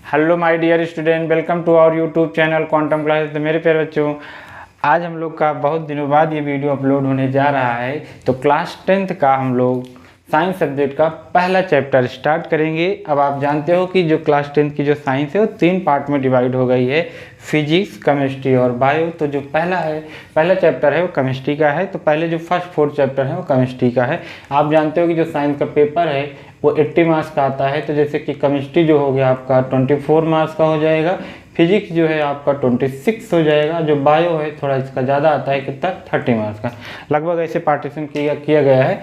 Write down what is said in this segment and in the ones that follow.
Hello my dear student, welcome to our YouTube channel Quantum Classes. तो मेरे प्यारे बच्चों, आज हम लोग का बहुत दिनों बाद ये वीडियो अपलोड होने जा रहा है। तो क्लास 10th का हम लोग साइंस सब्जेक्ट का पहला चैप्टर स्टार्ट करेंगे। अब आप जानते हो कि जो क्लास 10th की जो साइंस है वो 3 पार्ट में डिवाइड हो गई है, फिजिक्स, केमिस्ट्री और बायो। तो जो पहला चैप्टर है वो केमिस्ट्री का है। तो पहले जो फर्स्ट 4 चैप्टर है वो केमिस्ट्री का है। आप जानते हो कि जो साइंस का पेपर है वो 80 मार्क्स का आता है। तो जैसे कि केमिस्ट्री जो हो गया आपका 24 मार्क्स का हो जाएगा, फिजिक्स जो है आपका 26 हो जाएगा, जो बायो है थोड़ा इसका ज़्यादा आता है, कितना 30 मार्क्स का। लगभग ऐसे पार्टीशन किया गया है।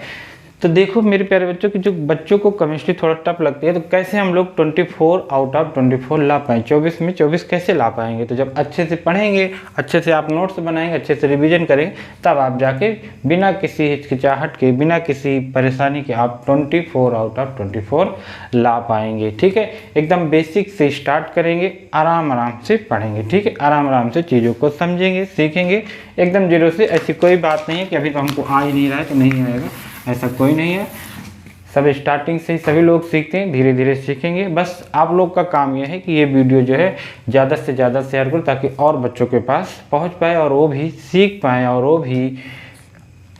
तो देखो मेरे प्यारे बच्चों कि जो बच्चों को केमिस्ट्री थोड़ा टफ लगती है, तो कैसे हम लोग 24 आउट ऑफ 24 ला पाएँ, 24 में 24 कैसे ला पाएंगे। तो जब अच्छे से पढ़ेंगे, अच्छे से आप नोट्स बनाएंगे, अच्छे से रिवीजन करेंगे, तब आप जाके बिना किसी हिचकिचाहट के, बिना किसी परेशानी के आप 24 आउट ऑफ 24 ला पाएंगे। ठीक है, एकदम बेसिक से स्टार्ट करेंगे, आराम से पढ़ेंगे। ठीक है, आराम से चीज़ों को समझेंगे, सीखेंगे, एकदम जीरो से। ऐसी कोई बात नहीं है कि अभी तो हमको आ ही नहीं रहा है तो नहीं आएगा, ऐसा कोई नहीं है। सब स्टार्टिंग से ही सभी लोग सीखते हैं, धीरे धीरे सीखेंगे। बस आप लोग का काम यह है कि ये वीडियो जो है ज़्यादा से ज़्यादा शेयर करो, ताकि और बच्चों के पास पहुंच पाए और वो भी सीख पाएँ और वो भी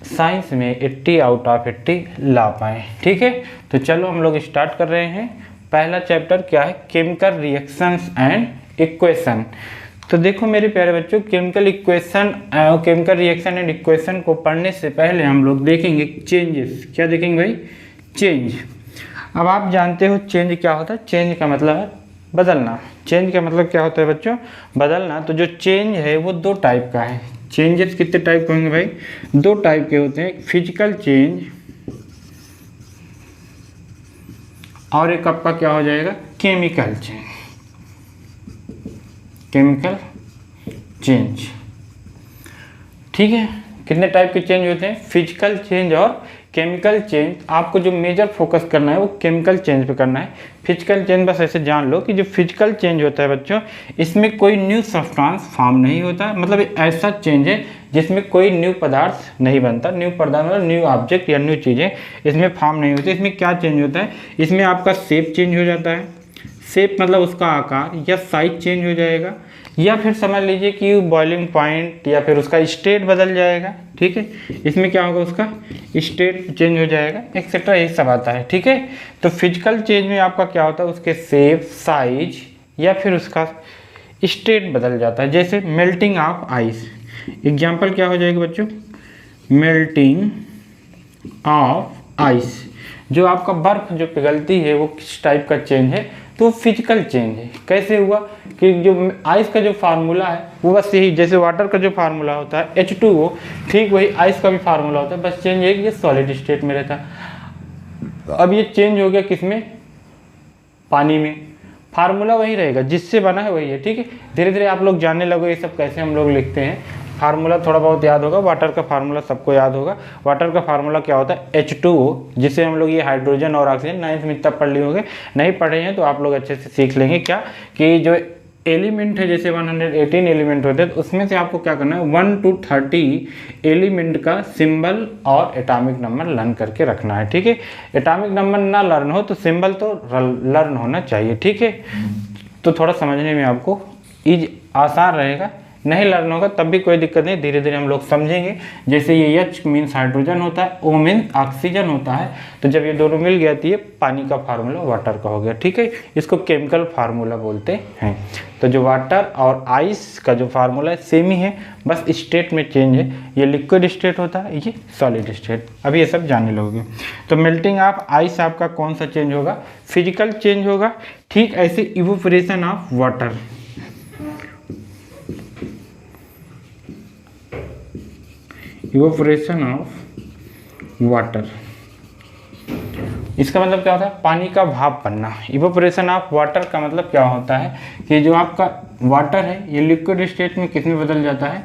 साइंस में 80 आउट ऑफ 80 ला पाएँ। ठीक है, तो चलो हम लोग स्टार्ट कर रहे हैं। पहला चैप्टर क्या है, केमिकल रिएक्शंस एंड इक्वेशन। तो देखो मेरे प्यारे बच्चों, केमिकल रिएक्शन एंड इक्वेशन को पढ़ने से पहले हम लोग देखेंगे चेंजेस। क्या देखेंगे भाई? चेंज। अब आप जानते हो चेंज क्या होता है। चेंज का मतलब है बदलना। चेंज का मतलब क्या होता है बच्चों? बदलना। तो जो चेंज है वो 2 टाइप का है। चेंजेस कितने टाइप के होंगे भाई? 2 टाइप के होते हैं, फिजिकल चेंज और एक आपका क्या हो जाएगा, केमिकल चेंज। केमिकल चेंज, ठीक है। कितने टाइप के चेंज होते हैं? फिजिकल चेंज और केमिकल चेंज। आपको जो मेजर फोकस करना है वो केमिकल चेंज पे करना है। फिजिकल चेंज बस ऐसे जान लो कि जो फिजिकल चेंज होता है बच्चों, इसमें कोई न्यू सब्सटेंस फॉर्म नहीं होता। मतलब ऐसा चेंज है जिसमें कोई न्यू पदार्थ नहीं बनता। न्यू पदार्थ मतलब न्यू ऑब्जेक्ट या न्यू चीज़ें इसमें फॉर्म नहीं होती। इसमें क्या चेंज होता है? इसमें आपका शेप चेंज हो जाता है। शेप मतलब उसका आकार या साइज चेंज हो जाएगा, या फिर समझ लीजिए कि बॉइलिंग पॉइंट या फिर उसका स्टेट बदल जाएगा। ठीक है, इसमें क्या होगा, उसका स्टेट चेंज हो जाएगा, एक्सेट्रा, यही सब आता है। ठीक है, तो फिजिकल चेंज में आपका क्या होता है, उसके शेप, साइज या फिर उसका स्टेट बदल जाता है। जैसे मेल्टिंग ऑफ आइस, एग्जाम्पल क्या हो जाएगा बच्चों? मेल्टिंग ऑफ आइस, जो आपका बर्फ जो पिघलती है वो किस टाइप का चेंज है? तो फिजिकल चेंज है। कैसे हुआ कि जो आइस का जो फार्मूला है वो बस यही, जैसे वाटर का जो फार्मूला होता है H2O, ठीक वही आइस का भी फार्मूला होता है। बस चेंज है कि ये सॉलिड स्टेट में रहता है। अब ये चेंज हो गया किसमें? पानी में। फार्मूला वही रहेगा, जिससे बना है वही है। ठीक है, धीरे धीरे आप लोग जानने लगो ये सब कैसे हम लोग लिखते हैं। फार्मूला थोड़ा बहुत याद होगा, वाटर का फार्मूला सबको याद होगा। वाटर का फार्मूला क्या होता है? H2O, जिसे हम लोग ये हाइड्रोजन और ऑक्सीजन 9th में तब पढ़ लिए होंगे। नहीं पढ़े हैं तो आप लोग अच्छे से सीख लेंगे। क्या कि जो एलिमेंट है, जैसे 118 एलिमेंट होते हैं, तो उसमें से आपको क्या करना है, 1 to 30 एलिमेंट का सिंबल और एटॉमिक नंबर लर्न करके रखना है। ठीक है, एटॉमिक नंबर ना लर्न हो तो सिंबल तो लर्न होना चाहिए। ठीक है, तो थोड़ा समझने में आपको आसान रहेगा। नहीं लर्न होगा तब भी कोई दिक्कत नहीं, धीरे धीरे हम लोग समझेंगे। जैसे ये H मीन्स हाइड्रोजन होता है, O मीन्स ऑक्सीजन होता है। तो जब ये दोनों मिल गया तो ये पानी का फार्मूला वाटर का हो गया। ठीक है, इसको केमिकल फार्मूला बोलते हैं। तो जो वाटर और आइस का जो फार्मूला है सेम ही है, बस स्टेट में चेंज है। ये लिक्विड स्टेट होता है, ये सॉलिड स्टेट। अभी ये सब जानने लोगे। तो मेल्टिंग ऑफ आइस आपका कौन सा चेंज होगा? फिजिकल चेंज होगा। ठीक ऐसे evaporation of water, evaporation of water, इसका मतलब क्या होता है? पानी का भाप बनना। इवोपरेशन ऑफ वाटर का मतलब क्या होता है कि जो आपका वाटर है ये लिक्विड स्टेट में किस में बदल जाता है?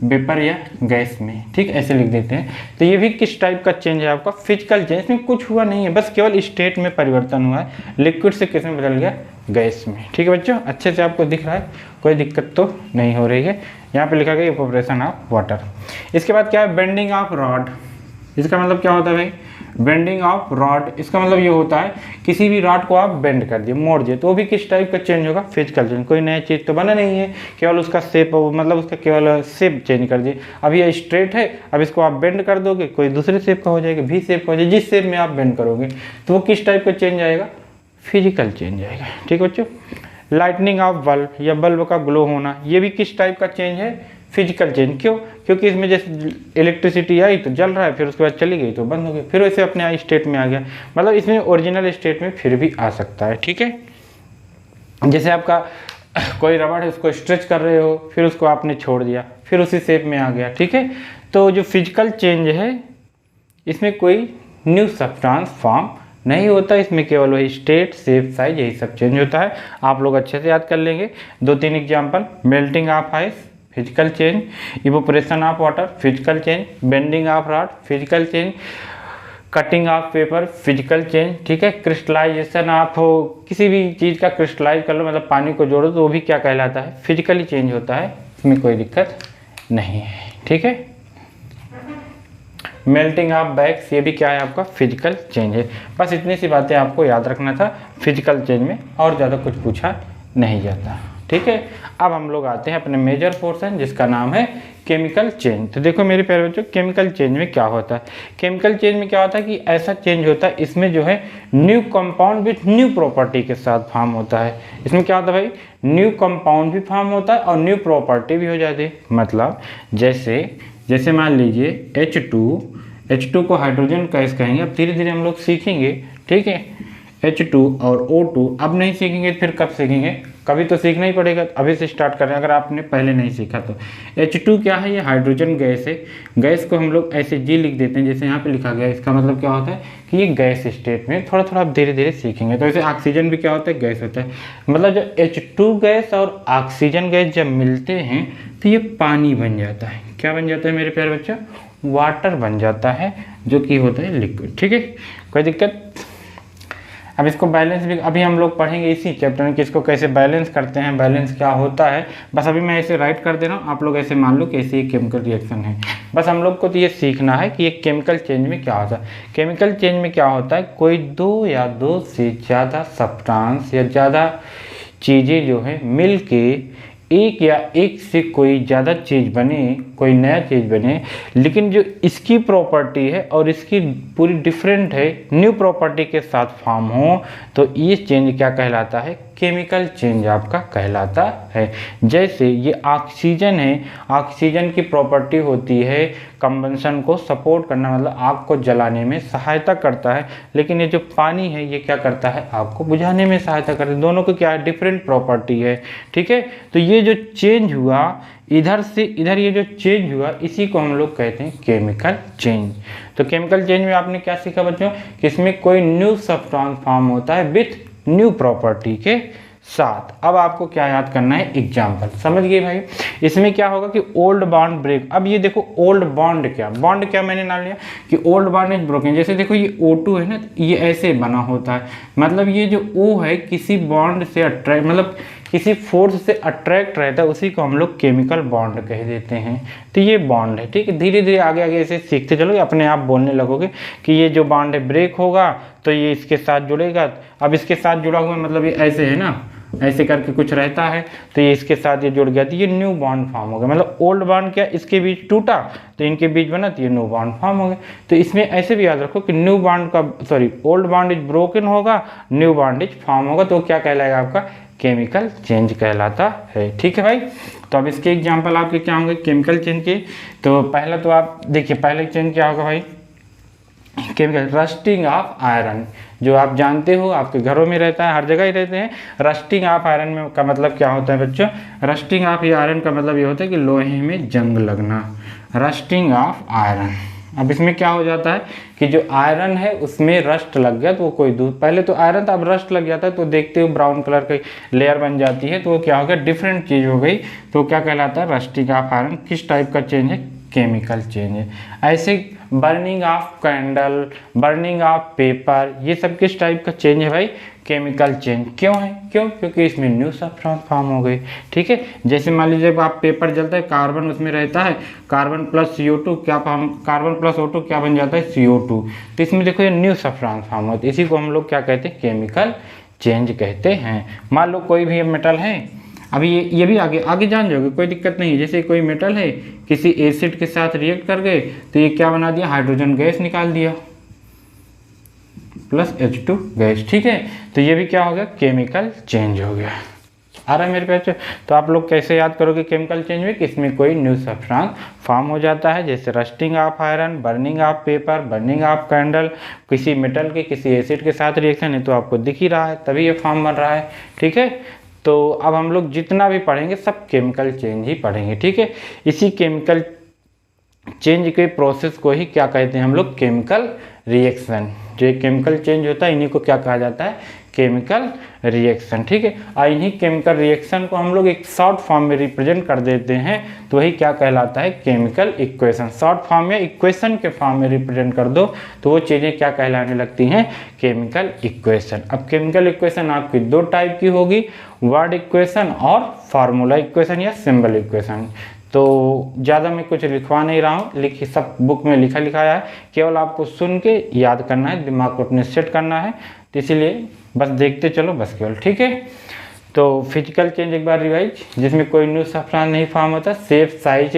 वेपर या गैस में। ठीक, ऐसे लिख देते हैं। तो ये भी किस टाइप का चेंज है आपका? Physical change. इसमें कुछ हुआ नहीं है, बस केवल स्टेट में परिवर्तन हुआ है। लिक्विड से किस में बदल गया? गैस में। ठीक है बच्चों, अच्छे से आपको दिख रहा है, कोई दिक्कत तो नहीं हो रही है। यहाँ पे लिखा गया इवोपरेशन ऑफ वाटर। इसके बाद क्या है? Bending of rod. इसका मतलब क्या होता है भाई, बेंडिंग ऑफ रॉड, इसका मतलब ये होता है किसी भी रॉड को आप बेंड कर दिए, मोड़ दिए, तो वो भी किस टाइप का चेंज होगा, फिजिकल चेंज। कोई नया चीज़ तो बना नहीं है, केवल उसका शेप, मतलब उसका केवल शेप चेंज कर दिए। अब ये स्ट्रेट है, अब इसको आप बेंड कर दोगे, कोई दूसरे शेप का हो जाएगा, भी शेप का हो जाएगा, जिस शेप में आप बेंड करोगे तो वो किस टाइप का चेंज आएगा, फिजिकल चेंज आएगा। ठीक है बच्चों। लाइटनिंग ऑफ बल्ब या बल्ब का ग्लो होना, ये भी किस टाइप का चेंज है, फिजिकल चेंज। क्यों, क्योंकि इसमें जैसे इलेक्ट्रिसिटी आई तो जल रहा है, फिर उसके बाद चली गई तो बंद हो गई, फिर वैसे अपने आई स्टेट में आ गया, मतलब इसमें ओरिजिनल स्टेट में फिर भी आ सकता है। ठीक है, जैसे आपका कोई रबड़ है, उसको स्ट्रेच कर रहे हो, फिर उसको आपने छोड़ दिया, फिर उसी शेप में आ गया। ठीक है, तो जो फिजिकल चेंज है इसमें कोई न्यू सब्सटेंस फॉर्म नहीं होता, इसमें केवल वही स्टेट, शेप, साइज, यही सब चेंज होता है। आप लोग अच्छे से याद कर लेंगे। 2-3 example, melting of ice, physical change, evaporation of water, physical change, bending of rod, physical change, cutting of paper, physical change. ठीक है, क्रिस्टलाइजेशन आप हो किसी भी चीज़ का क्रिस्टलाइज कर लो, मतलब पानी को जोड़ो, तो वो भी क्या कहलाता है, फिजिकली चेंज होता है, इसमें कोई दिक्कत नहीं है। ठीक है, मेल्टिंग ऑफ बैग्स, ये भी क्या है आपका फिजिकल चेंज है। बस इतनी सी बातें आपको याद रखना था फिजिकल चेंज में, और ज़्यादा कुछ पूछा नहीं जाता। ठीक है, अब हम लोग आते हैं अपने मेजर पोर्शन जिसका नाम है केमिकल चेंज। तो देखो मेरे प्यारे बच्चों, केमिकल चेंज में क्या होता है, केमिकल चेंज में क्या होता है कि ऐसा चेंज होता है, इसमें जो है new compound with new property के साथ फॉर्म होता है। इसमें क्या होता है भाई, न्यू कंपाउंड भी फॉर्म होता है और न्यू प्रॉपर्टी भी हो जाती है। मतलब जैसे मान लीजिए H2 को हाइड्रोजन गैस कहेंगे, अब धीरे धीरे हम लोग सीखेंगे। ठीक है, H2 और O2 अब नहीं सीखेंगे, फिर कब सीखेंगे, कभी तो सीखना ही पड़ेगा, अभी से स्टार्ट करें अगर आपने पहले नहीं सीखा तो। H2 क्या है, ये हाइड्रोजन गैस है, गैस को हम लोग ऐसे G लिख देते हैं जैसे यहाँ पे लिखा गया है। इसका मतलब क्या होता है कि ये गैस स्टेट में, थोड़ा थोड़ा आप धीरे धीरे सीखेंगे। तो ऐसे ऑक्सीजन भी क्या होता है, गैस होता है। मतलब जब H2 गैस और ऑक्सीजन गैस जब मिलते हैं तो ये पानी बन जाता है। क्या बन जाता है मेरे प्यारे बच्चों, वाटर बन जाता है, जो कि होता है लिक्विड। ठीक है, कोई दिक्कत। अब इसको बैलेंस भी अभी हम लोग पढ़ेंगे इसी चैप्टर में कि इसको कैसे बैलेंस करते हैं, बैलेंस क्या होता है। बस अभी मैं ऐसे राइट कर दे रहा हूँ, आप लोग ऐसे मान लो कि ऐसे ये केमिकल रिएक्शन है। बस हम लोग को तो ये सीखना है कि ये केमिकल चेंज में क्या होता है। केमिकल चेंज में क्या होता है, कोई 2 या 2 से ज़्यादा सब्सटेंस या ज़्यादा चीज़ें जो है मिल के एक या एक से कोई ज़्यादा चीज़ बने, कोई नया चीज़ बने, लेकिन जो इसकी प्रॉपर्टी है और इसकी पूरी डिफरेंट है, न्यू प्रॉपर्टी के साथ फॉर्म हो, तो ये चेंज क्या कहलाता है, केमिकल चेंज आपका कहलाता है। जैसे ये ऑक्सीजन है, ऑक्सीजन की प्रॉपर्टी होती है कंबंशन को सपोर्ट करना, मतलब आग को जलाने में सहायता करता है, लेकिन ये जो पानी है ये क्या करता है, आग को बुझाने में सहायता करता है। दोनों को क्या है, डिफरेंट प्रॉपर्टी है। ठीक है, तो ये जो चेंज हुआ इधर से इधर, ये जो चेंज हुआ इसी को हम लोग कहते हैं केमिकल चेंज। तो केमिकल चेंज में आपने क्या सीखा बच्चों, कि इसमें कोई न्यू सब्सटेंस फॉर्म होता है विथ न्यू प्रॉपर्टी के साथ। अब आपको क्या याद करना है, एग्जाम्पल। समझ गए भाई, इसमें क्या होगा कि ओल्ड बॉन्ड ब्रेक। अब ये देखो ओल्ड बॉन्ड क्या मैंने नाम लिया कि ओल्ड बॉन्ड इज ब्रोकन। जैसे देखो ये O2 है ना, ये ऐसे बना होता है, मतलब ये जो O है किसी बॉन्ड से अट्रैक्ट, मतलब किसी फोर्स से अट्रैक्ट रहता है, उसी को हम लोग केमिकल बॉन्ड कह देते हैं। तो ये बॉन्ड है। ठीक है, धीरे धीरे आगे आगे ऐसे सीखते चलोगे, अपने आप बोलने लगोगे कि ये जो बॉन्ड है ब्रेक होगा तो ये इसके साथ जुड़ेगा। अब इसके साथ जुड़ा हुआ मतलब ये ऐसे है ना, ऐसे करके कुछ रहता है, तो ये इसके साथ ये जुड़ गया तो ये न्यू बॉन्ड फॉर्म हो गया। मतलब ओल्ड बॉन्ड क्या, इसके बीच टूटा तो इनके बीच बना तो ये न्यू बॉन्ड फॉर्म हो गया। तो इसमें ऐसे भी याद रखो कि न्यू बॉन्ड का ओल्ड बॉन्ड इज ब्रोकन होगा, न्यू बॉन्ड इज फॉर्म होगा, तो क्या कहलाएगा आपका केमिकल चेंज कहलाता है। ठीक है भाई, तो अब इसके एग्जाम्पल आपके क्या होंगे केमिकल चेंज के। तो पहला तो आप देखिए, पहले चेंज क्या होगा भाई, केमिकल रस्टिंग ऑफ आयरन, जो आप जानते हो आपके घरों में रहता है, हर जगह ही रहते हैं। रस्टिंग ऑफ आयरन में का मतलब क्या होता है बच्चों, रस्टिंग ऑफ आयरन का मतलब ये होता है कि लोहे में जंग लगना, रस्टिंग ऑफ आयरन। अब इसमें क्या हो जाता है कि जो आयरन है उसमें रस्ट लग गया, तो वो कोई दूर, पहले तो आयरन था अब रस्ट लग जाता है, तो देखते हो ब्राउन कलर की लेयर बन जाती है, तो वो क्या हो गया, डिफरेंट चीज़ हो गई, तो क्या कहलाता है रस्टिंग ऑफ आयरन। किस टाइप का चेंज है, केमिकल चेंज है। ऐसे burning of candle, burning of paper, ये सब किस टाइप का चेंज है भाई, केमिकल चेंज। क्यों है? क्योंकि इसमें न्यू सब्सटेंस फॉर्म हो गई। ठीक है, जैसे मान लीजिए जब आप पेपर जलता है, कार्बन उसमें रहता है, कार्बन प्लस CO2 क्या फॉर्म, कार्बन प्लस O2 क्या बन जाता है? CO2। तो इसमें देखो ये न्यू सब्सटेंस फॉर्म होता है, इसी को हम लोग क्या कहते हैं? केमिकल चेंज कहते हैं। मान लो कोई भी मेटल है, अभी ये भी आगे जान जाओगे, कोई दिक्कत नहीं है। जैसे कोई मेटल है, किसी एसिड के साथ रिएक्ट कर गए तो ये क्या बना दिया? हाइड्रोजन गैस निकाल दिया प्लस H2 गैस। ठीक है, तो ये भी क्या हो गया? केमिकल चेंज हो गया। आ रहा है मेरे पास? तो आप लोग कैसे याद करोगे केमिकल चेंज में? कि इसमें कोई न्यू सब्सटेंस फॉर्म हो जाता है, जैसे rusting of iron, burning of paper, burning of candle, किसी मेटल के किसी एसिड के साथ रिएक्शन है तो आपको दिख ही रहा है, तभी ये फॉर्म बन रहा है। ठीक है, तो अब हम लोग जितना भी पढ़ेंगे सब केमिकल चेंज ही पढ़ेंगे। ठीक है, इसी केमिकल चेंज के प्रोसेस को ही क्या कहते हैं हम लोग? Chemical reaction. जो केमिकल चेंज होता है इन्हीं को क्या कहा जाता है? Chemical reaction. ठीक है, और इन्हीं केमिकल रिएक्शन को हम लोग एक शॉर्ट फॉर्म में रिप्रेजेंट कर देते हैं, तो वही क्या कहलाता है? Chemical equation. शॉर्ट फॉर्म में इक्वेशन के फॉर्म में रिप्रेजेंट कर दो तो वो चीज़ें क्या कहलाने लगती हैं? Chemical equation. अब केमिकल इक्वेशन आपकी दो टाइप की होगी, वर्ड इक्वेशन और फार्मूला इक्वेशन या सिंबल इक्वेशन। तो ज़्यादा मैं कुछ लिखवा नहीं रहा हूँ, लिखी सब बुक में लिखा है, केवल आपको सुन के याद करना है, दिमाग को अपने सेट करना है, तो इसीलिए बस देखते चलो बस केवल। ठीक है, तो फिजिकल चेंज एक बार रिवाइज, जिसमें कोई न्यू सब्सटेंस नहीं फॉर्म होता, शेप साइज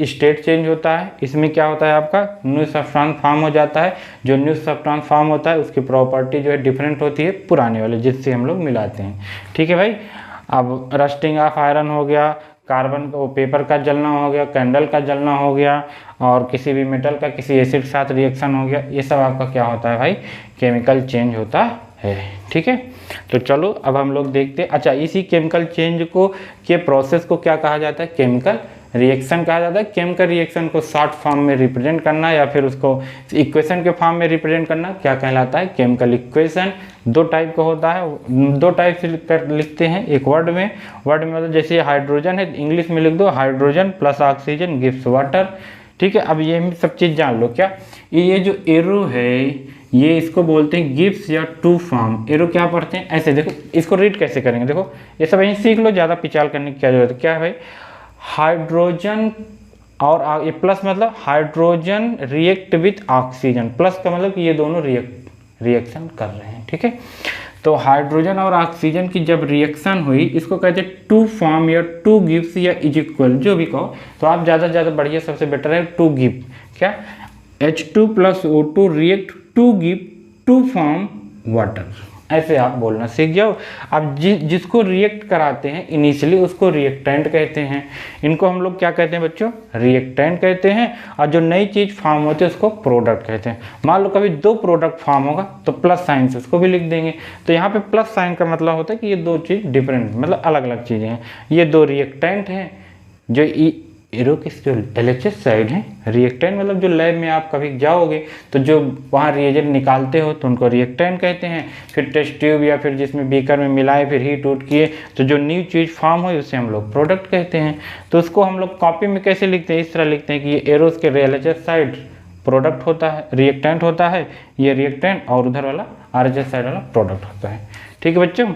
स्टेट चेंज होता है। इसमें क्या होता है? आपका न्यू सब्सटेंस फॉर्म हो जाता है। जो न्यू सब्सटेंस फॉर्म होता है उसकी प्रॉपर्टी जो है डिफरेंट होती है पुराने वाले जिससे हम लोग मिलाते हैं। ठीक है भाई, अब रस्टिंग ऑफ आयरन हो गया, कार्बन को पेपर का जलना हो गया, कैंडल का जलना हो गया, और किसी भी मेटल का किसी एसिड के साथ रिएक्शन हो गया, ये सब आपका क्या होता है भाई? केमिकल चेंज होता है। ठीक है, तो चलो अब हम लोग देखते हैं। अच्छा, इसी केमिकल चेंज को के प्रोसेस को क्या कहा जाता है? केमिकल रिएक्शन कहा जाता है। केमिकल रिएक्शन को शॉर्ट फॉर्म में रिप्रेजेंट करना या फिर उसको इक्वेशन के फॉर्म में रिप्रेजेंट करना क्या कहलाता है? Chemical equation. दो टाइप का होता है, दो टाइप से लिखते हैं, एक वर्ड में मतलब जैसे हाइड्रोजन है, इंग्लिश में लिख दो hydrogen plus oxygen gives water. ठीक है, अब ये सब चीज़ जान लो। क्या ये जो एरो है ये इसको बोलते हैं गिब्स या टू फॉर्म। एरो क्या पढ़ते हैं? ऐसे देखो, इसको रीड कैसे करेंगे? देखो ये सब यहीं सीख लो, ज़्यादा पिचाल करने की क्या जरूरत है। क्या है भाई? हाइड्रोजन और ये प्लस मतलब hydrogen react with oxygen, plus का मतलब कि ये दोनों रिएक्शन कर रहे हैं। ठीक है, तो हाइड्रोजन और ऑक्सीजन की जब रिएक्शन हुई इसको कहते हैं टू फॉर्म या टू गिव्स या इज इक्वल, जो भी कहो, तो आप ज़्यादा से ज़्यादा बढ़िया सबसे बेटर है टू गिव। क्या? H2 plus O2 react to give to form water, ऐसे आप बोलना सीख जाओ। अब जिसको रिएक्ट कराते हैं इनिशियली उसको रिएक्टेंट कहते हैं। इनको हम लोग क्या कहते हैं बच्चों? रिएक्टेंट कहते हैं। और जो नई चीज़ फॉर्म होती है उसको प्रोडक्ट कहते हैं। मान लो कभी दो प्रोडक्ट फॉर्म होगा तो प्लस साइन से उसको भी लिख देंगे। तो यहाँ पे प्लस साइन का मतलब होता है कि ये दो चीज़ डिफरेंट, मतलब अलग अलग चीज़ें हैं। ये दो रिएक्टेंट हैं। जो एरो की जो LHS साइड है, रिएक्टेंट मतलब जो लैब में आप कभी जाओगे तो जो वहाँ रिएजेंट निकालते हो तो उनको रिएक्टेंट कहते हैं। फिर टेस्ट ट्यूब या फिर जिसमें बीकर में मिलाए फिर हीट उट किए तो जो न्यू चीज़ फॉर्म हुई उसे हम लोग प्रोडक्ट कहते हैं। तो उसको हम लोग कॉपी में कैसे लिखते हैं? इस तरह लिखते हैं कि ये एरोस के LHS साइड प्रोडक्ट होता है, रिएक्टेंट होता है, ये रिएक्टेंट, और उधर वाला RHS साइड वाला प्रोडक्ट होता है। ठीक है बच्चों,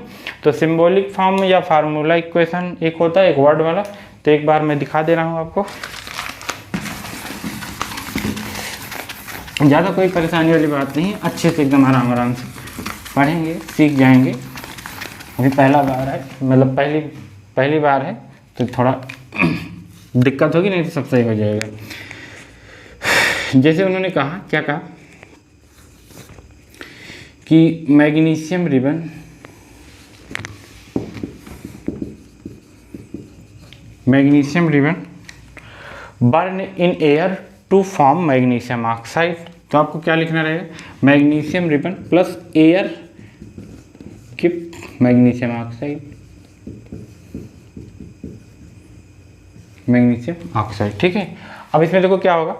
तो सिम्बॉलिक फॉर्म या फार्मूला इक्वेशन एक होता है, एक वर्ड वाला। तो एक बार मैं दिखा दे रहा हूँ आपको, ज़्यादा कोई परेशानी वाली बात नहीं है, अच्छे से एकदम आराम से पढ़ेंगे, सीख जाएंगे। अभी पहला बार है, मतलब पहली बार है तो थोड़ा दिक्कत होगी, नहीं तो सब सही हो जाएगा। जैसे उन्होंने कहा, क्या कहा कि magnesium ribbon burn in air to form magnesium oxide. तो आपको क्या लिखना रहेगा? Magnesium ribbon plus air give magnesium oxide, magnesium oxide. ठीक है, अब इसमें देखो क्या होगा।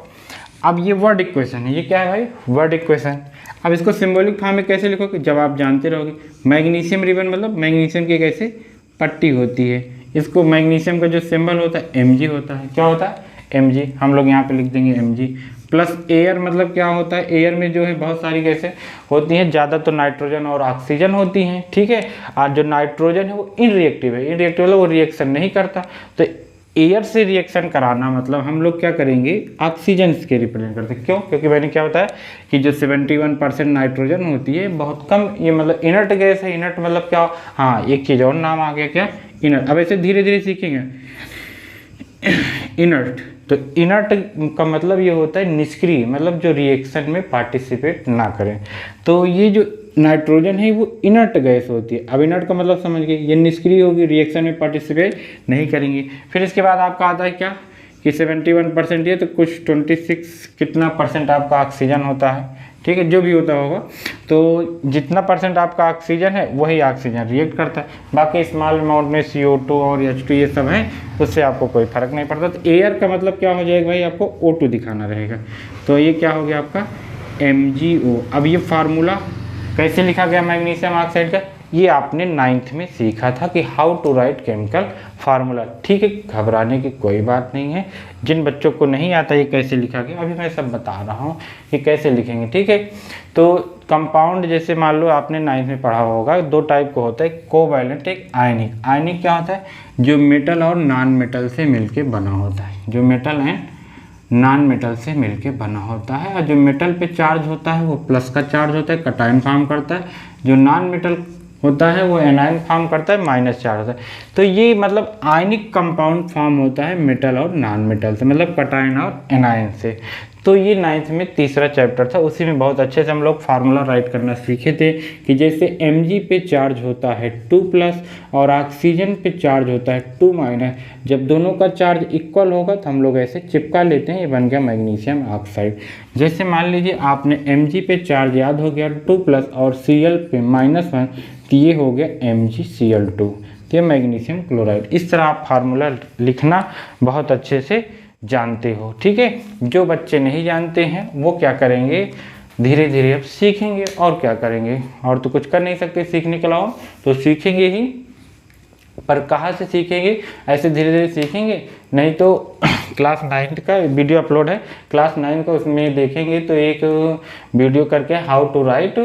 अब ये वर्ड इक्वेशन है, ये क्या है भाई? Word equation. अब इसको सिंबॉलिक फॉर्म में कैसे लिखोगे? जब आप जानते रहोगे मैग्नीशियम रिबन मतलब मैग्नीशियम की कैसे पट्टी होती है। इसको मैग्नीशियम का जो सिंबल होता है Mg होता है। क्या होता है? Mg, हम लोग यहाँ पे लिख देंगे Mg प्लस एयर, मतलब क्या होता है, एयर में जो है बहुत सारी गैसें होती हैं, ज़्यादा तो नाइट्रोजन और ऑक्सीजन होती हैं, ठीक है। और जो नाइट्रोजन है वो इनरिएक्टिव है, इनरिएक्टिव मतलब वो रिएक्शन नहीं करता। तो एयर से रिएक्शन कराना मतलब हम लोग क्या करेंगे, ऑक्सीजन के रिप्रेजेंट करते हैं। क्यों? क्योंकि मैंने क्या बताया कि जो 71% नाइट्रोजन होती है बहुत कम, ये मतलब इनर्ट गैस है। इनर्ट मतलब क्या, हाँ एक चीज़ और नाम आ गया, क्या, इनर्ट। अब ऐसे धीरे धीरे सीखेंगे। इनर्ट, तो इनर्ट का मतलब ये होता है निष्क्रिय, मतलब जो रिएक्शन में पार्टिसिपेट ना करें। तो ये जो नाइट्रोजन है वो इनर्ट गैस होती है। अब इनर्ट का मतलब समझ गए, ये निष्क्रिय होगी, रिएक्शन में पार्टिसिपेट नहीं करेंगी। फिर इसके बाद आपका आता है क्या कि 71% ये, तो कुछ 26 कितना परसेंट आपका ऑक्सीजन होता है, ठीक है, जो भी होता होगा। तो जितना परसेंट आपका ऑक्सीजन है वही ऑक्सीजन रिएक्ट करता है। बाकी स्मॉल अमाउंट में CO2 और H2 ये सब है, उससे आपको कोई फर्क नहीं पड़ता। तो एयर का मतलब क्या हो जाएगा भाई, आपको O2 दिखाना रहेगा। तो ये क्या हो गया आपका MgO। अब ये फार्मूला कैसे लिखा गया मैग्नीशियम ऑक्साइड का, ये आपने 9th में सीखा था कि how to write chemical formula, ठीक है। घबराने की कोई बात नहीं है। जिन बच्चों को नहीं आता ये कैसे लिखा गया, अभी मैं सब बता रहा हूँ कि कैसे लिखेंगे, ठीक है। तो कंपाउंड जैसे मान लो आपने 9th में पढ़ा होगा, 2 टाइप का होता है, कोवैलेंट, एक आयनिक। आयनिक क्या होता है, जो मेटल और नॉन मेटल से मिलके बना होता है, जो मेटल है नॉन मेटल से मिलके बना होता है। और जो मेटल पे चार्ज होता है वो प्लस का चार्ज होता है, कटायन फॉर्म करता है। जो नॉन मेटल होता है वो एनायन फॉर्म करता है, माइनस चार्ज होता है। तो ये मतलब आयनिक कंपाउंड फॉर्म होता है मेटल और नॉन मेटल से, मतलब कटायन और एनायन से। तो ये 9th में तीसरा चैप्टर था, उसी में बहुत अच्छे से हम लोग फार्मूला राइट करना सीखे थे कि जैसे Mg पे चार्ज होता है 2+ और ऑक्सीजन पे चार्ज होता है 2-। जब दोनों का चार्ज इक्वल होगा तो हम लोग ऐसे चिपका लेते हैं, ये बन गया मैग्नीशियम ऑक्साइड। जैसे मान लीजिए आपने Mg पे चार्ज याद हो गया 2+ और Cl पे -1, तो ये हो गया MgCl2, तो ये मैग्नीशियम क्लोराइड। इस तरह आप फार्मूला लिखना बहुत अच्छे से जानते हो, ठीक है। जो बच्चे नहीं जानते हैं वो क्या करेंगे, धीरे धीरे अब सीखेंगे, और क्या करेंगे, और तो कुछ कर नहीं सकते सीखने के अलावा, तो सीखेंगे ही, पर कहाँ से सीखेंगे, ऐसे धीरे धीरे सीखेंगे। नहीं तो क्लास 9 का वीडियो अपलोड है, क्लास 9 का, उसमें देखेंगे तो एक वीडियो करके how to write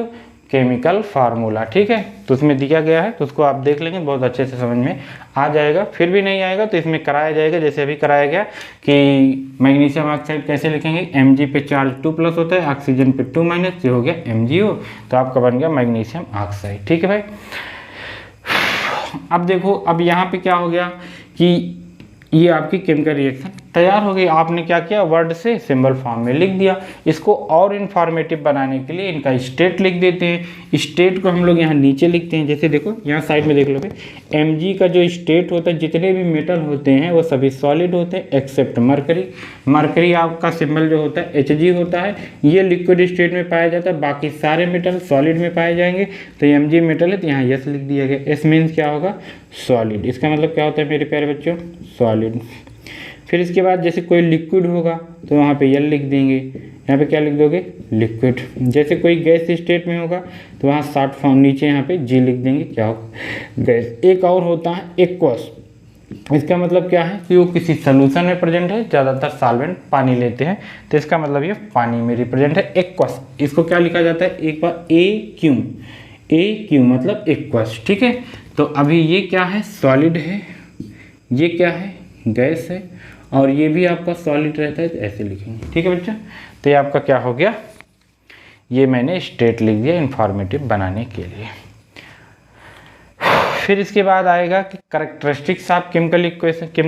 chemical formula, ठीक है, तो उसमें दिया गया है, तो उसको आप देख लेंगे, बहुत अच्छे से समझ में आ जाएगा। फिर भी नहीं आएगा तो इसमें कराया जाएगा, जैसे अभी कराया गया कि मैग्नीशियम ऑक्साइड कैसे लिखेंगे, Mg पे चार्ज 2+ होता है, ऑक्सीजन पे 2-, ये हो गया MgO, तो आपका बन गया मैग्नीशियम ऑक्साइड, ठीक है भाई। अब देखो, अब यहाँ पे क्या हो गया कि ये आपकी केमिकल रिएक्शन तैयार हो गई। आपने क्या किया, वर्ड से सिंबल फॉर्म में लिख दिया। इसको और इन्फॉर्मेटिव बनाने के लिए इनका स्टेट लिख देते हैं। स्टेट को हम लोग यहाँ नीचे लिखते हैं, जैसे देखो यहाँ साइड में देख लो भाई, Mg का जो स्टेट होता है, जितने भी मेटल होते हैं वो सभी सॉलिड होते हैं एक्सेप्ट मरकरी। मरकरी आपका सिंबल जो होता है Hg होता है, ये लिक्विड स्टेट में पाया जाता है, बाकी सारे मेटल सॉलिड में पाए जाएंगे। तो Mg मेटल है तो यहाँ यस लिख दिया गया। एस मीन्स क्या होगा, सॉलिड। इसका मतलब क्या होता है मेरे प्यारे बच्चों, सॉलिड। फिर इसके बाद जैसे कोई लिक्विड होगा तो वहाँ पे यल लिख देंगे, यहाँ पे क्या लिख दोगे, लिक्विड। जैसे कोई गैस स्टेट में होगा तो वहाँ शॉर्ट फॉर्म नीचे यहाँ पे जी लिख देंगे, क्या होगा, गैस। एक और होता है एक्वस। इसका मतलब क्या है कि वो किसी सोल्यूशन में प्रेजेंट है, ज़्यादातर सॉल्वेंट पानी लेते हैं, तो इसका मतलब ये पानी में रिप्रेजेंट है, एक्वस। इसको क्या लिखा जाता है, एक बार AQ मतलब एक्वस, ठीक है। तो अभी ये क्या है, सॉलिड है, ये क्या है, गैस है, और ये भी आपका सॉलिड रहता है, तो ऐसे लिखेंगे, ठीक है बच्चा। तो ये आपका क्या हो गया, ये मैंने स्टेट लिख दिया इन्फॉर्मेटिव बनाने के लिए। फिर इसके बाद आएगा कि कैरेक्टरिस्टिक्स ऑफ केमिकल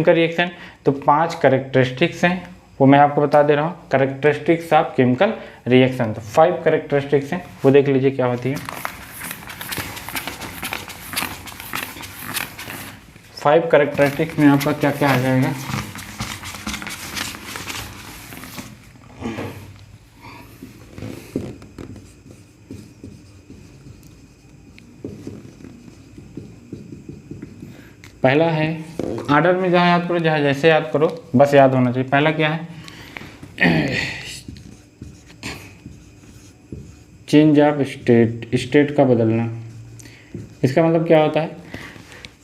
रिएक्शन। तो 5 कैरेक्टरिस्टिक्स हैं, वो मैं आपको बता दे रहा हूँ, कैरेक्टरिस्टिक्स ऑफ केमिकल रिएक्शन। तो 5 कैरेक्टरिस्टिक्स हैं, वो देख लीजिए क्या होती है। 5 कैरेक्टरिस्टिक्स में आपका क्या क्या आ जाएगा, पहला है, ऑर्डर में जहाँ याद करो, जहाँ जैसे याद करो, बस याद होना चाहिए। पहला क्या है, चेंज ऑफ स्टेट, स्टेट का बदलना। इसका मतलब क्या होता है,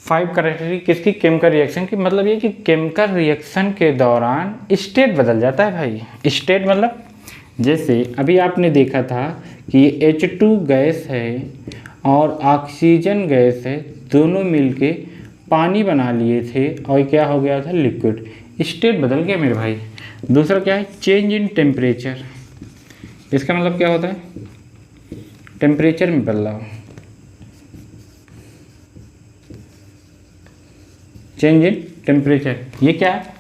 5 कैरेक्टरिस्टिक किसकी, केमिकल रिएक्शन की। मतलब ये कि केमिकल रिएक्शन के दौरान स्टेट बदल जाता है भाई। स्टेट मतलब जैसे अभी आपने देखा था कि H2 गैस है और ऑक्सीजन गैस है, दोनों मिलके पानी बना लिए थे और क्या हो गया था, लिक्विड। स्टेट बदल गया मेरे भाई। दूसरा क्या है, चेंज इन टेम्परेचर। इसका मतलब क्या होता है, टेम्परेचर में बदलाव। चेंज इन टेम्परेचर ये क्या है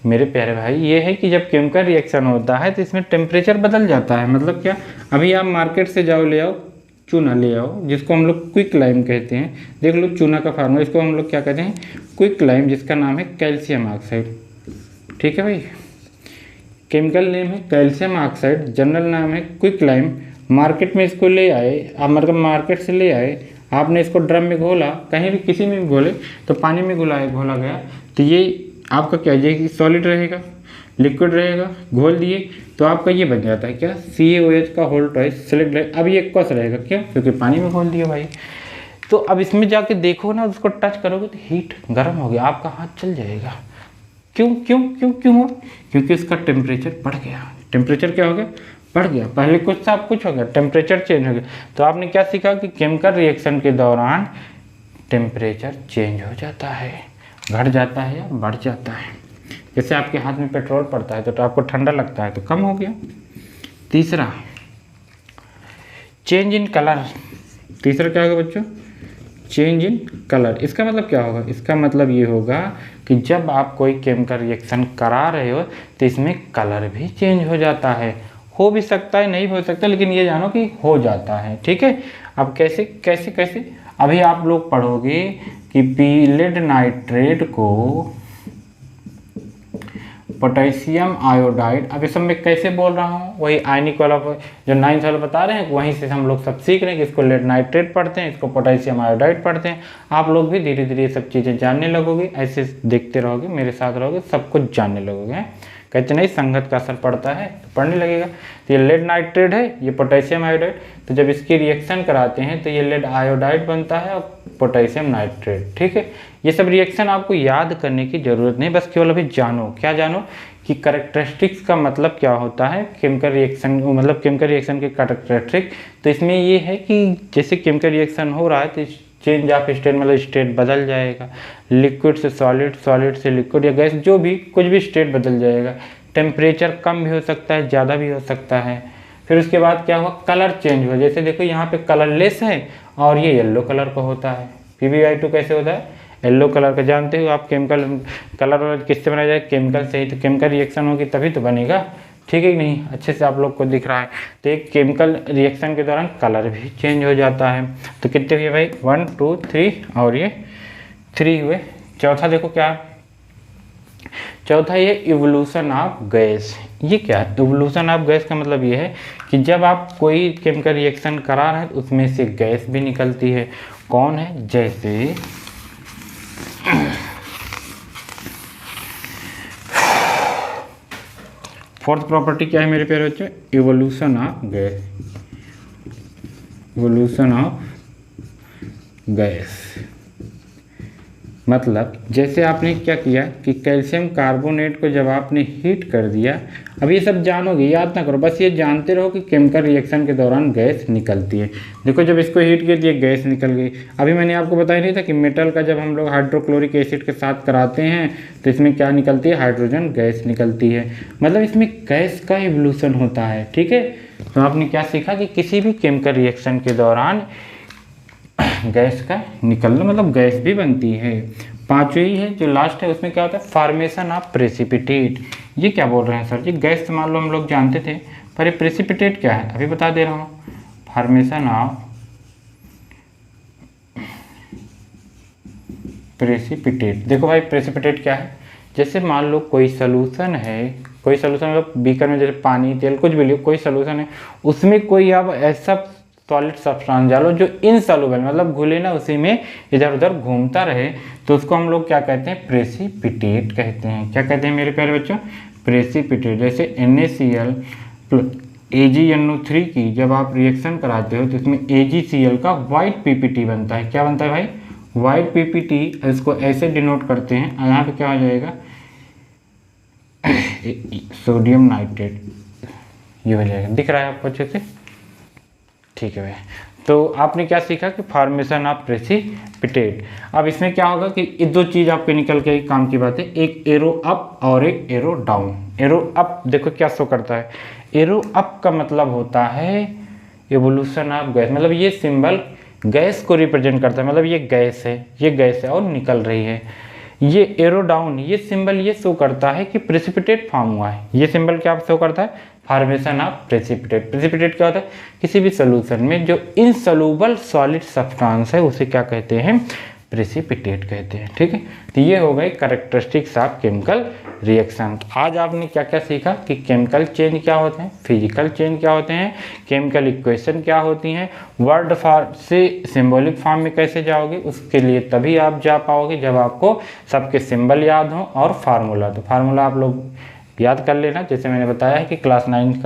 मेरे प्यारे भाई, ये है कि जब केमिकल रिएक्शन होता है तो इसमें टेम्परेचर बदल जाता है। मतलब क्या, अभी आप मार्केट से जाओ, ले आओ चूना, ले आओ, जिसको हम लोग क्विक लाइम कहते हैं। देख लो चूना का फार्मूला, इसको हम लोग क्या कहते हैं, क्विक लाइम, जिसका नाम है कैल्शियम ऑक्साइड। ठीक है भाई, केमिकल नेम है कैल्शियम ऑक्साइड, जनरल नाम है क्विक लाइम। मार्केट में इसको ले आए आप, मतलब मार्केट से ले आए, आपने इसको ड्रम में घोला, कहीं भी किसी में भी घोले तो पानी में घोला गया तो ये आपका क्या, ये सॉलिड रहेगा, लिक्विड रहेगा। घोल दिए तो आपका ये बन जाता है क्या, CaOH का होल ट्वाइस सेलेक्ट रहे। अब ये कस रहेगा, क्यों, क्योंकि पानी में घोल दिया भाई। तो अब इसमें जाके देखो ना, उसको टच करोगे तो हीट गर्म हो गया, आपका हाथ चल जाएगा। क्यों क्यों क्यों क्यों हुआ, क्योंकि उसका टेम्परेचर बढ़ गया। टेम्परेचर क्या हो गया, बढ़ गया। पहले कुछ था, अब कुछ हो गया, टेम्परेचर चेंज हो गया। तो आपने क्या सीखा कि केमिकल रिएक्शन के दौरान टेम्परेचर चेंज हो जाता है, घट जाता है या बढ़ जाता है। जैसे आपके हाथ में पेट्रोल पड़ता है तो आपको ठंडा लगता है तो कम हो गया। तीसरा, चेंज इन कलर। तीसरा क्या होगा बच्चों, चेंज इन कलर। इसका मतलब क्या होगा, इसका मतलब ये होगा कि जब आप कोई केमिकल रिएक्शन करा रहे हो तो इसमें कलर भी चेंज हो जाता है। हो भी सकता है, नहीं हो सकता, लेकिन ये जानो कि हो जाता है। ठीक है, अब कैसे कैसे कैसे, अभी आप लोग पढ़ोगे कि लेड नाइट्रेट को पोटेशियम आयोडाइड, अब इस सब में कैसे बोल रहा हूँ, वही आयनिक वाला जो 9th वाला बता रहे हैं, वहीं से हम लोग सब सीख रहे हैं कि इसको लेड नाइट्रेट पढ़ते हैं, इसको पोटेशियम आयोडाइड पढ़ते हैं। आप लोग भी धीरे धीरे ये सब चीज़ें जानने लगोगे, ऐसे देखते रहोगे, मेरे साथ रहोगे, सब कुछ जानने लगोगे। कहते नहीं संगत का असर पड़ता है तो पढ़ने लगेगा। तो ये लेड नाइट्रेट है, ये पोटेशियम आयोडाइड। तो जब इसकी रिएक्शन कराते हैं तो ये लेड आयोडाइड बनता है और पोटेशियम नाइट्रेट। ठीक है, ये सब रिएक्शन आपको याद करने की ज़रूरत नहीं, बस केवल अभी जानो। क्या जानो कि कैरेक्टरिस्टिक्स का मतलब क्या होता है, केमिकल रिएक्शन, मतलब केमिकल रिएक्शन के कैरेक्टरिस्टिक। तो इसमें ये है कि जैसे केमिकल रिएक्शन हो रहा है तो चेंज ऑफ स्टेट, मतलब स्टेट बदल जाएगा। लिक्विड से सॉलिड, सॉलिड से लिक्विड या गैस, जो भी कुछ भी स्टेट बदल जाएगा। टेम्परेचर कम भी हो सकता है, ज़्यादा भी हो सकता है। फिर उसके बाद क्या हुआ, कलर चेंज हुआ। जैसे देखो यहाँ पे कलरलेस है और ये येलो कलर का होता है। PbI2 कैसे होता है, येलो कलर का। जानते हो आप केमिकल कलर किससे बनाया जाए, केमिकल से ही। तो केमिकल रिएक्शन होगी तभी तो बनेगा। ठीक है कि नहीं, अच्छे से आप लोग को दिख रहा है। तो एक केमिकल रिएक्शन के दौरान कलर भी चेंज हो जाता है। तो कितने हुए भाई, 1 2 3 और ये 3 हुए। चौथा देखो क्या, चौथा ये इवोल्यूशन ऑफ गैस। ये क्या है, इवोल्यूशन ऑफ गैस का मतलब ये है कि जब आप कोई केमिकल रिएक्शन करा रहे हैं तो उसमें से गैस भी निकलती है। कौन है, जैसे फोर्थ प्रॉपर्टी क्या है मेरे प्यारे बच्चों, evolution of gas. Evolution of gas मतलब जैसे आपने क्या किया कि कैल्शियम कार्बोनेट को जब आपने हीट कर दिया, अब ये सब जानोगे, याद ना करो, बस ये जानते रहो कि केमिकल रिएक्शन के दौरान गैस निकलती है। देखो जब इसको हीट किया ये गैस निकल गई। अभी मैंने आपको बताया नहीं था कि मेटल का जब हम लोग हाइड्रोक्लोरिक एसिड के साथ कराते हैं तो इसमें क्या निकलती है, हाइड्रोजन गैस निकलती है। मतलब इसमें गैस का इवोल्यूशन होता है। ठीक है, तो आपने क्या सीखा कि किसी भी केमिकल रिएक्शन के दौरान गैस का निकलना, मतलब गैस भी बनती है। पांचवी है जो लास्ट है, उसमें क्या होता है, फॉर्मेशन ऑफ प्रेसिपिटेट। ये क्या बोल रहे हैं सर जी, गैस तो मान लो हम लोग जानते थे, पर ये प्रेसिपिटेट क्या है, अभी बता दे रहा हूँ। फॉर्मेशन ऑफ प्रेसिपिटेट, देखो भाई प्रेसिपिटेट क्या है, जैसे मान लो कोई सोल्यूशन है, कोई सोल्यूशन मतलब बीकर में जैसे पानी, तेल, कुछ भी लियो, कोई सोल्यूशन है, उसमें कोई आप ऐसा सॉलिड सब्सटेंस डालो जो इनसॉल्युबल, मतलब घुले ना, उसी में इधर उधर घूमता रहे, तो उसको हम लोग क्या कहते हैं, प्रेसिपिटेट कहते हैं। क्या कहते हैं मेरे प्यारे बच्चों, प्रेसिपिटेट। जैसे NaCl AgNO3 की जब आप रिएक्शन कराते हो तो इसमें AgCl का वाइट PPT बनता है। क्या बनता है भाई, वाइट पीपीटी इसको ऐसे डिनोट करते हैं, यहाँ पे क्या हो जाएगा सोडियम नाइट्रेट, ये हो जाएगा। दिख रहा है आपको अच्छे से? ठीक है भैया। तो आपने क्या सीखा कि फॉर्मेशन ऑफ प्रेसिपिटेट। अब इसमें क्या होगा कि ये दो चीज़ आपके निकल के काम की बात है, एक एरो अप और एक एरो डाउन। एरो अप देखो क्या शो करता है, एरो अप का मतलब होता है एवोल्यूशन ऑफ गैस, मतलब ये सिंबल गैस को रिप्रेजेंट करता है, मतलब ये गैस है, ये गैस है और निकल रही है। ये एरो डाउन, ये सिंबल ये शो करता है कि प्रेसिपिटेट फॉर्म हुआ है। ये सिंबल क्या शो करता है, फॉर्मेशन ऑफ प्रेसिपिटेट। प्रेसिपिटेट क्या होता है, किसी भी सोल्यूशन में जो इनसोल्यूबल सॉलिड सब्सटेंस है उसे क्या कहते हैं, प्रेसिपिटेट कहते हैं। ठीक है, तो ये हो गए कैरेक्टरिस्टिक्स ऑफ केमिकल रिएक्शन। आज आपने क्या क्या सीखा कि केमिकल चेंज क्या होते हैं, फिजिकल चेंज क्या होते हैं, केमिकल इक्वेशन क्या होती हैं, वर्ड फॉर्म से सिंबॉलिक फॉर्म में कैसे जाओगे, उसके लिए तभी आप जा पाओगे जब आपको सबके सिंबल याद हो और फार्मूला। तो फार्मूला आप लोग याद कर लेना, जैसे मैंने बताया है कि क्लास 9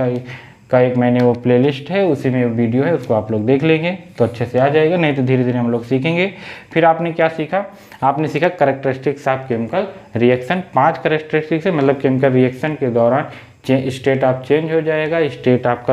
का एक मैंने वो प्लेलिस्ट है, उसी में वीडियो है, उसको आप लोग देख लेंगे तो अच्छे से आ जाएगा, नहीं तो धीरे धीरे हम लोग सीखेंगे। फिर आपने क्या सीखा, आपने सीखा characteristics of chemical reaction. 5 characteristics है, मतलब केमिकल रिएक्शन के दौरान स्टेट ऑफ चेंज हो जाएगा, state of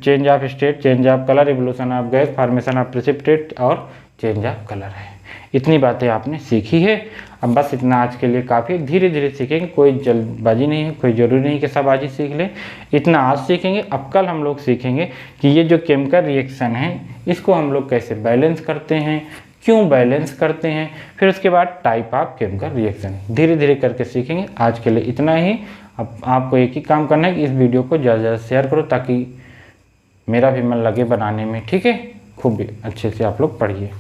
change of state, change of colour, evolution of gas, formation of precipitate और चेंज ऑफ कलर है। इतनी बातें आपने सीखी है। अब बस इतना आज के लिए काफ़ी, धीरे धीरे सीखेंगे, कोई जल्दबाजी नहीं है, कोई ज़रूरी नहीं कि सब आज ही सीख लें। इतना आज सीखेंगे, अब कल हम लोग सीखेंगे कि ये जो केमिकल रिएक्शन है इसको हम लोग कैसे बैलेंस करते हैं, क्यों बैलेंस करते हैं, फिर उसके बाद टाइप ऑफ केमिकल रिएक्शन धीरे धीरे करके सीखेंगे। आज के लिए इतना ही। अब आपको एक ही काम करना है कि इस वीडियो को ज़्यादा से ज़्यादा शेयर करो ताकि मेरा भी मन लगे बनाने में। ठीक है, खूब अच्छे से आप लोग पढ़िए।